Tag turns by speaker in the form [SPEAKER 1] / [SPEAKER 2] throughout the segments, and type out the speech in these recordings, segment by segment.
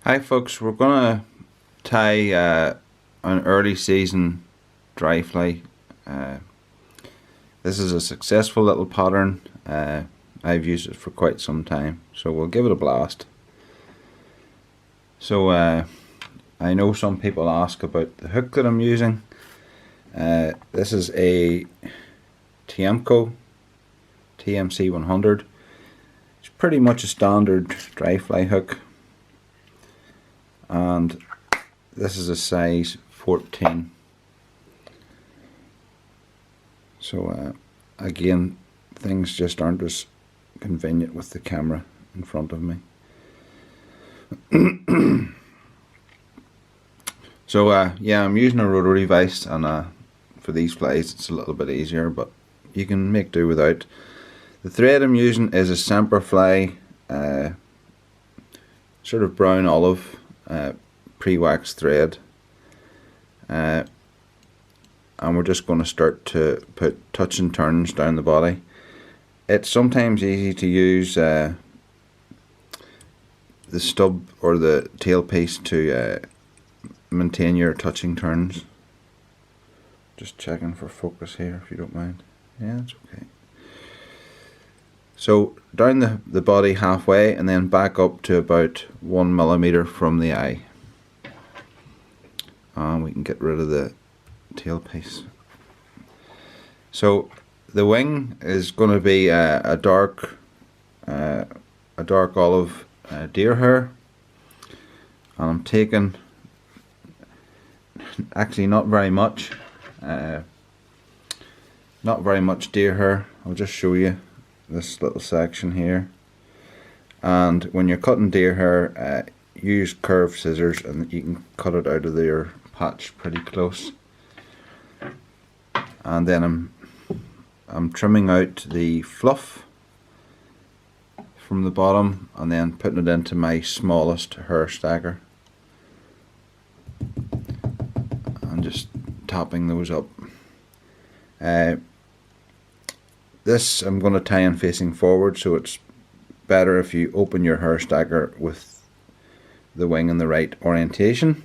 [SPEAKER 1] Hi folks, we're going to tie an early season dry fly. This is a successful little pattern. I've used it for quite some time, so we'll give it a blast. So I know some people ask about the hook that I'm using. This is a TMC 100. It's pretty much a standard dry fly hook, and this is a size 14. So again, things just aren't as convenient with the camera in front of me. So yeah, I'm using a rotary vise, and for these flies it's a little bit easier, but you can make do without. The thread I'm using is a Semperfli sort of brown olive pre-waxed thread, and we're just going to start to put touch and turns down the body. It's sometimes easy to use the stub or the tail piece to maintain your touching turns. Just checking for focus here, if you don't mind. Yeah, it's okay. So down the body halfway, and then back up to about 1 millimeter from the eye, and we can get rid of the tail piece. So the wing is going to be a dark olive deer hair, and I'm taking actually not very much deer hair. I'll just show you this little section here. And when you're cutting deer hair, use curved scissors, and you can cut it out of your patch pretty close. And then I'm trimming out the fluff from the bottom, and then putting it into my smallest hair stacker, and just topping those up. This I'm going to tie in facing forward, so it's better if you open your hair stacker with the wing in the right orientation.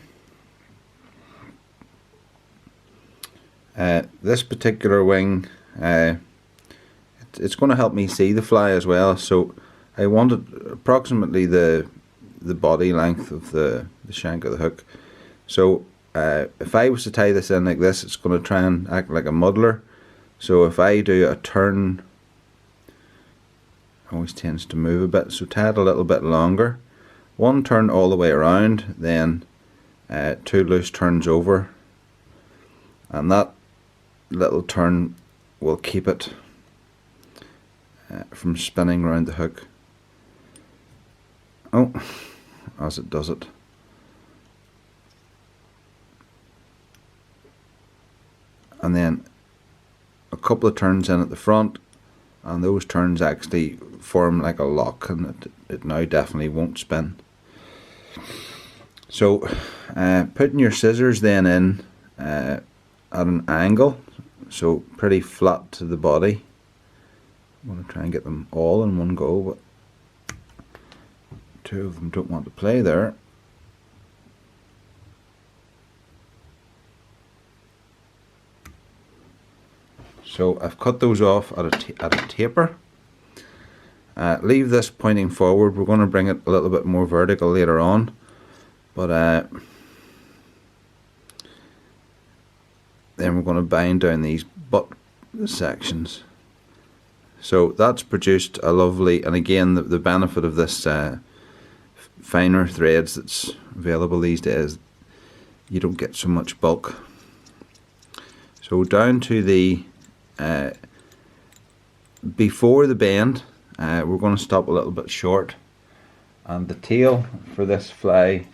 [SPEAKER 1] This particular wing, it's going to help me see the fly as well, so I wanted approximately the body length of the shank of the hook. So if I was to tie this in like this, it's going to try and act like a muddler. So if I do a turn, it always tends to move a bit, so tie it a little bit longer. One turn all the way around, then 2 loose turns over, and that little turn will keep it from spinning around the hook. Oh, as it does it. And then a couple of turns in at the front, and those turns actually form like a lock, and it now definitely won't spin. So putting your scissors then in at an angle, so pretty flat to the body. I'm going to try and get them all in one go, but 2 of them don't want to play there. So I've cut those off at a taper. Leave this pointing forward. We're going to bring it a little bit more vertical later on, but then we're going to bind down these butt sections. So that's produced a lovely, and again the benefit of this finer threads that's available these days, you don't get so much bulk. So down to the before the bend, we're going to stop a little bit short, and the tail for this fly,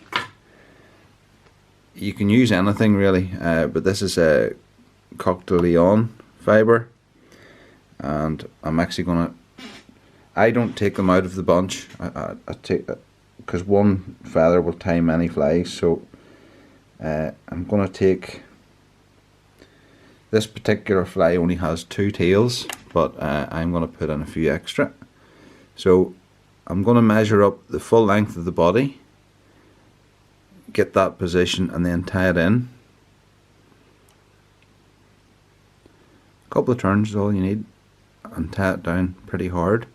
[SPEAKER 1] you can use anything really, but this is a Coq de Leon fibre, and I'm actually going to, I don't take them out of the bunch. I take it because one feather will tie many flies, so I'm going to take, this particular fly only has 2 tails, but I'm going to put in a few extra. So I'm going to measure up the full length of the body, get that position and then tie it in. A couple of turns is all you need, and tie it down pretty hard,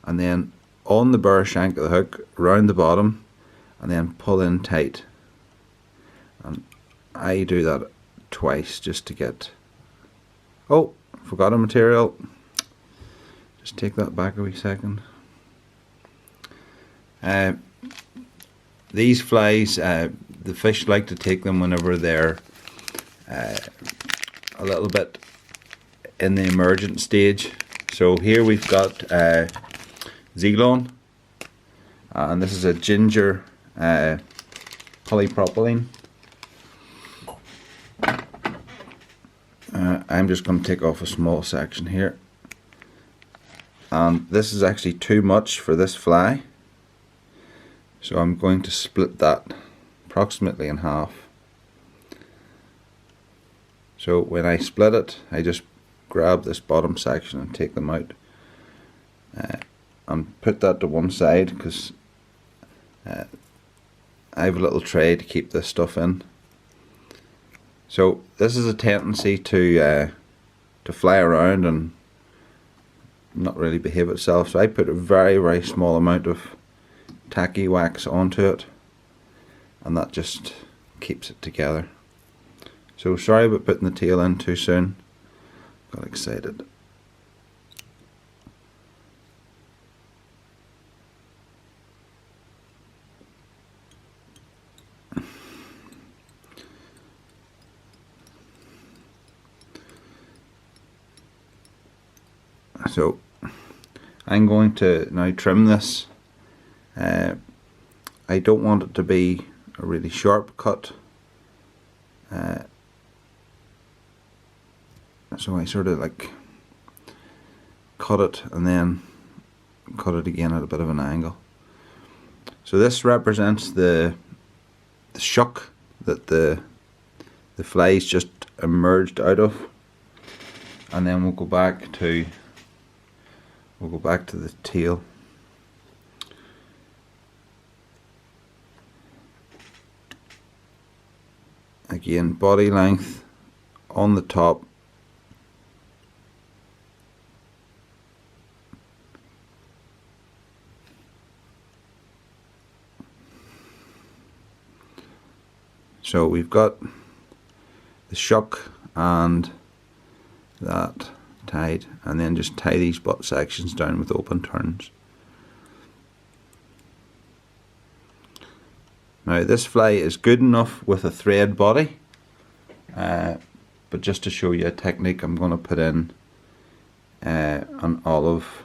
[SPEAKER 1] and then on the bare shank of the hook round the bottom, and then pull in tight. And I do that twice just to get, oh, forgot a material, just take that back a wee second. These flies, the fish like to take them whenever they're a little bit in the emergent stage. So here we've got Zelon, and this is a ginger polypropylene. I'm just going to take off a small section here, and this is actually too much for this fly, so I'm going to split that approximately in half. So when I split it, I just grab this bottom section and take them out, and put that to one side, because I have a little tray to keep this stuff in. So this is a tendency to fly around and not really behave itself, so I put a very small amount of tacky wax onto it, and that just keeps it together. So sorry about putting the tail in too soon, got excited. So I'm going to now trim this. I don't want it to be a really sharp cut, so I sort of like cut it and then cut it again at a bit of an angle. So this represents the shuck that the flies just emerged out of, and then we'll go back to the tail. Again, body length on the top, so we've got the shuck and that tied, and then just tie these butt sections down with open turns. Now this fly is good enough with a thread body, but just to show you a technique, I'm going to put in an olive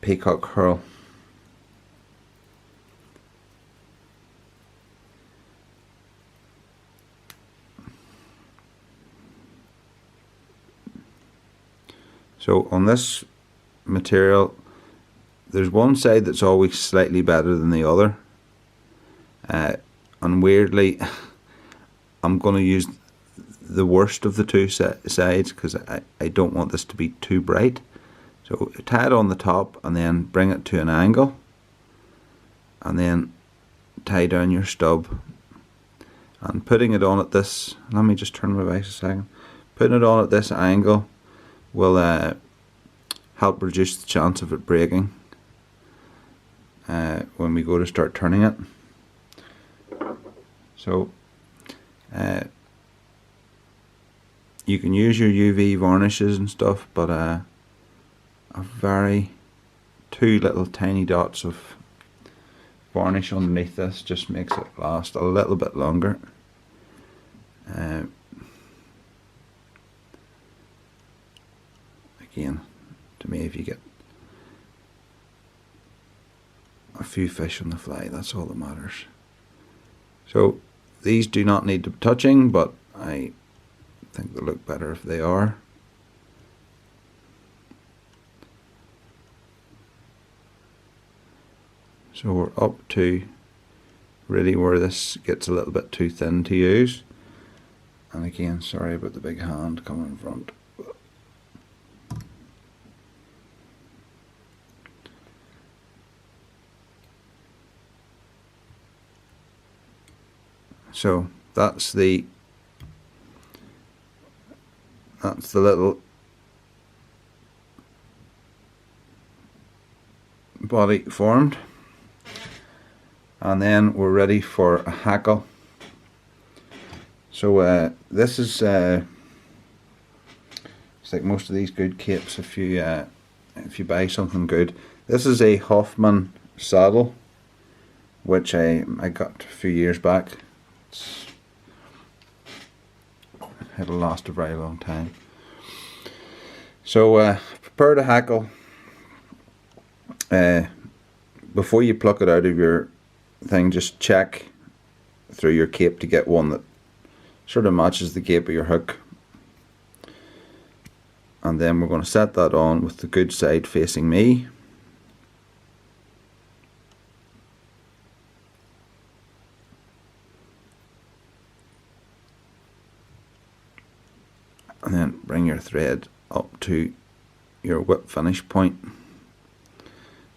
[SPEAKER 1] peacock herl. So on this material, there's one side that's always slightly better than the other, and weirdly I'm going to use the worst of the two sides, because I don't want this to be too bright. So tie it on the top and then bring it to an angle, and then tie down your stub, and putting it on at this, let me just turn my device a second, putting it on at this angle will help reduce the chance of it breaking when we go to start turning it. So you can use your UV varnishes and stuff, but a very two little tiny dots of varnish underneath this just makes it last a little bit longer. Again, to me, if you get a few fish on the fly, that's all that matters. So these do not need touching, but I think they look better if they are. So we're up to really where this gets a little bit too thin to use. And again, sorry about the big hand coming in front. So that's the little body formed, and then we're ready for a hackle. So this is it's like most of these good capes. If you buy something good, this is a Hoffman saddle, which I got a few years back. It'll last a very long time. So prepare the hackle. Before you pluck it out of your thing, just check through your cape to get one that sort of matches the cape of your hook. And then we're going to set that on with the good side facing me. And then bring your thread up to your whip finish point.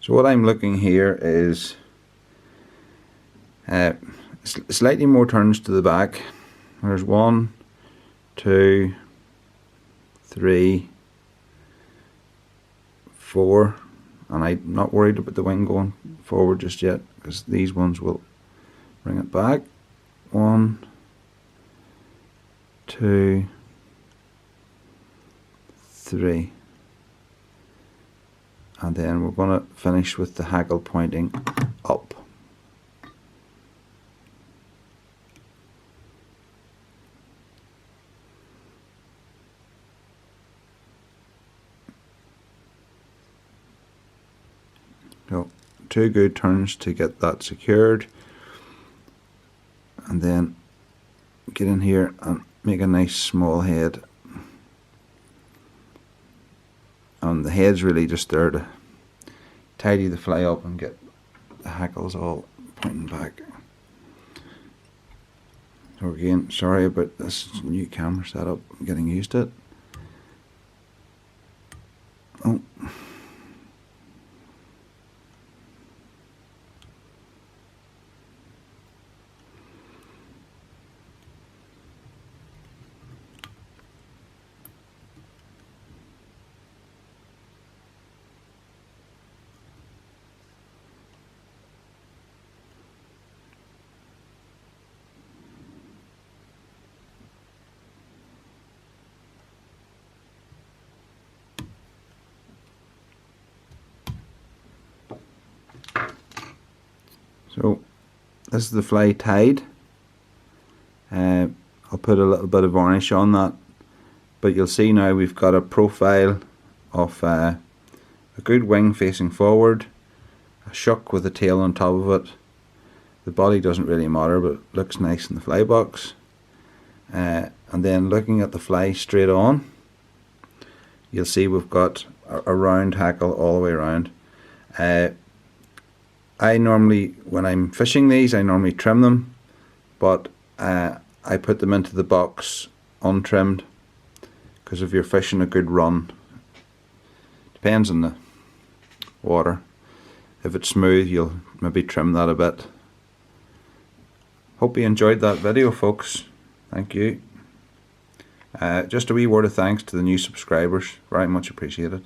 [SPEAKER 1] So what I'm looking here is slightly more turns to the back. There's 1, 2, 3, 4, and I'm not worried about the wing going forward just yet, because these ones will bring it back. 1, 2, 3, and then we're going to finish with the hackle pointing up. So 2 good turns to get that secured, and then get in here and make a nice small head. And the head's really just there to tidy the fly up and get the hackles all pointing back. So again, sorry about this new camera setup, I'm getting used to it. Oh. So this is the fly tied. I'll put a little bit of varnish on that, but you'll see now we've got a profile of a good wing facing forward, a shuck with a tail on top of it. The body doesn't really matter, but it looks nice in the fly box. And then looking at the fly straight on, you'll see we've got a round hackle all the way around. I normally, when I'm fishing these, I normally trim them, but I put them into the box untrimmed, because if you're fishing a good run, depends on the water. If it's smooth, you'll maybe trim that a bit. Hope you enjoyed that video, folks. Thank you. Just a wee word of thanks to the new subscribers, very much appreciated.